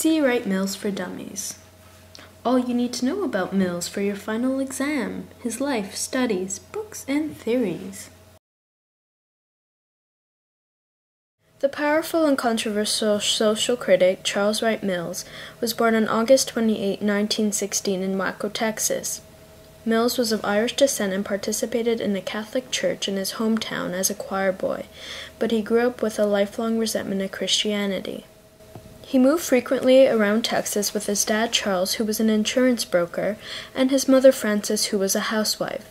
C. Wright Mills for Dummies. All you need to know about Mills for your final exam, his life, studies, books, and theories. The powerful and controversial social critic Charles Wright Mills was born on August 28, 1916 in Waco, Texas. Mills was of Irish descent and participated in the Catholic Church in his hometown as a choir boy, but he grew up with a lifelong resentment of Christianity. He moved frequently around Texas with his dad Charles, who was an insurance broker, and his mother Frances, who was a housewife.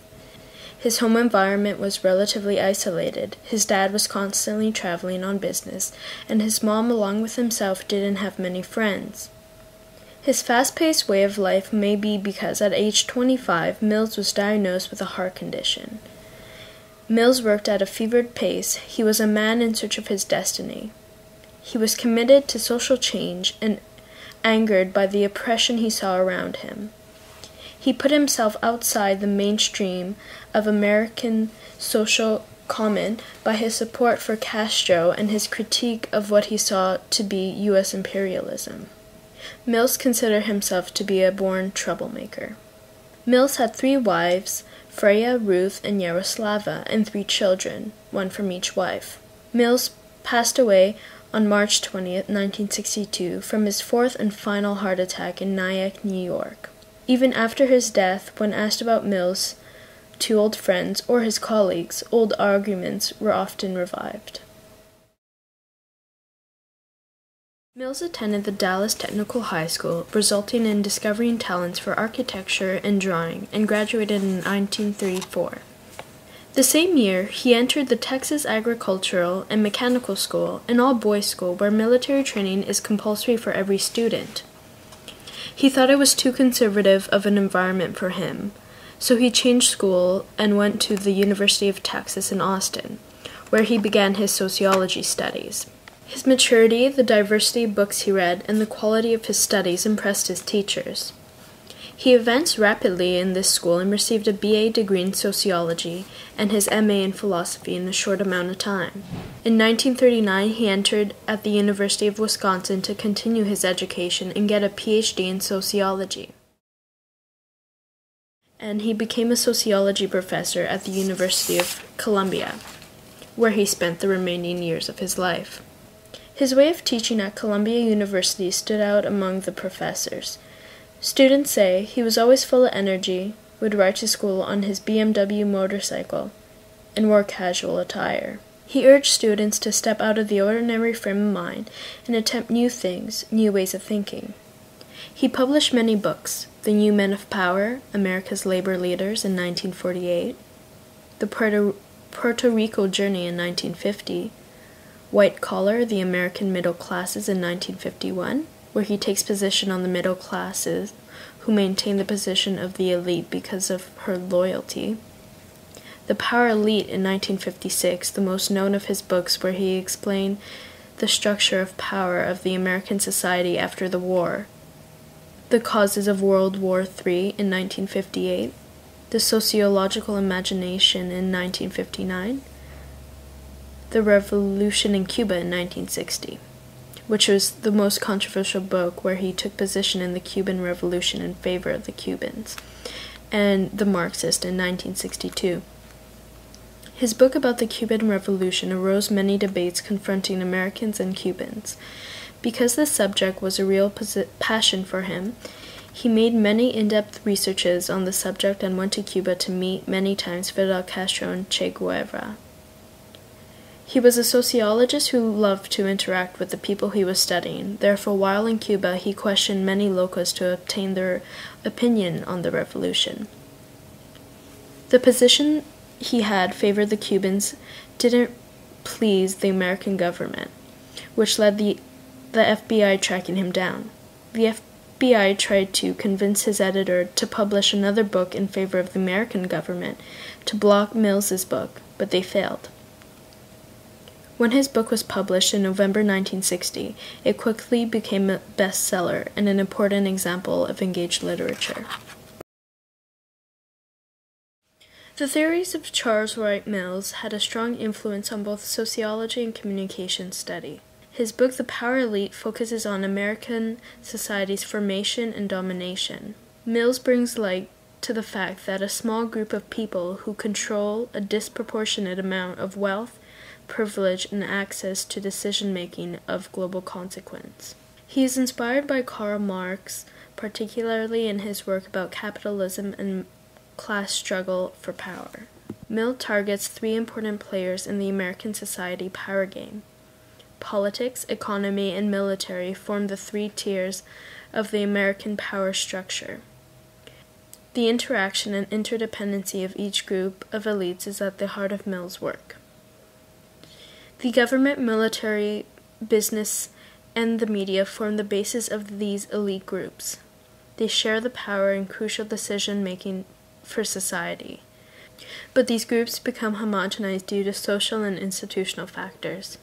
His home environment was relatively isolated. His dad was constantly traveling on business, and his mom, along with himself, didn't have many friends. His fast-paced way of life may be because at age 25, Mills was diagnosed with a heart condition. Mills worked at a fevered pace. He was a man in search of his destiny. He was committed to social change and angered by the oppression he saw around him. He put himself outside the mainstream of American social comment by his support for Castro and his critique of what he saw to be U.S. imperialism. Mills considered himself to be a born troublemaker. Mills had 3 wives, Freya, Ruth, and Yaroslava, and 3 children, 1 from each wife. Mills passed away on March 20, 1962, from his 4th and final heart attack in Nyack, New York. Even after his death, when asked about Mills to old friends or his colleagues, old arguments were often revived. Mills attended the Dallas Technical High School, resulting in discovering talents for architecture and drawing, and graduated in 1934. The same year, he entered the Texas Agricultural and Mechanical School, an all-boys school where military training is compulsory for every student. He thought it was too conservative of an environment for him, so he changed school and went to the University of Texas in Austin, where he began his sociology studies. His maturity, the diversity of books he read, and the quality of his studies impressed his teachers. He advanced rapidly in this school and received a BA degree in sociology and his MA in philosophy in a short amount of time. In 1939, he entered at the University of Wisconsin to continue his education and get a PhD in sociology. And he became a sociology professor at the University of Columbia, where he spent the remaining years of his life. His way of teaching at Columbia University stood out among the professors. Students say he was always full of energy, would ride to school on his BMW motorcycle, and wore casual attire. He urged students to step out of the ordinary frame of mind and attempt new things, new ways of thinking. He published many books: The New Men of Power, America's Labor Leaders in 1948, The Puerto Rico Journey in 1950, White Collar, The American Middle Classes in 1951, where he takes position on the middle classes who maintain the position of the elite because of her loyalty. The Power Elite in 1956, the most known of his books, where he explained the structure of power of the American society after the war. The Causes of World War III in 1958, The Sociological Imagination in 1959, The Revolution in Cuba in 1960, which was the most controversial book, where he took position in the Cuban Revolution in favor of the Cubans, and The Marxist in 1962. His book about the Cuban Revolution arose many debates confronting Americans and Cubans. Because this subject was a real passion for him, he made many in-depth researches on the subject and went to Cuba to meet many times Fidel Castro and Che Guevara. He was a sociologist who loved to interact with the people he was studying. Therefore, while in Cuba, he questioned many locals to obtain their opinion on the revolution. The position he had favored the Cubans didn't please the American government, which led the FBI tracking him down. The FBI tried to convince his editor to publish another book in favor of the American government to block Mills's book, but they failed. When his book was published in November 1960, it quickly became a bestseller and an important example of engaged literature. The theories of Charles Wright Mills had a strong influence on both sociology and communication study. His book, The Power Elite, focuses on American society's formation and domination. Mills brings light to the fact that a small group of people who control a disproportionate amount of wealth, privilege, and access to decision-making of global consequence. He is inspired by Karl Marx, particularly in his work about capitalism and class struggle for power. Mill targets three important players in the American society power game. Politics, economy, and military form the three tiers of the American power structure. The interaction and interdependency of each group of elites is at the heart of Mill's work. The government, military, business, and the media form the basis of these elite groups. They share the power in crucial decision-making for society. But these groups become homogenized due to social and institutional factors.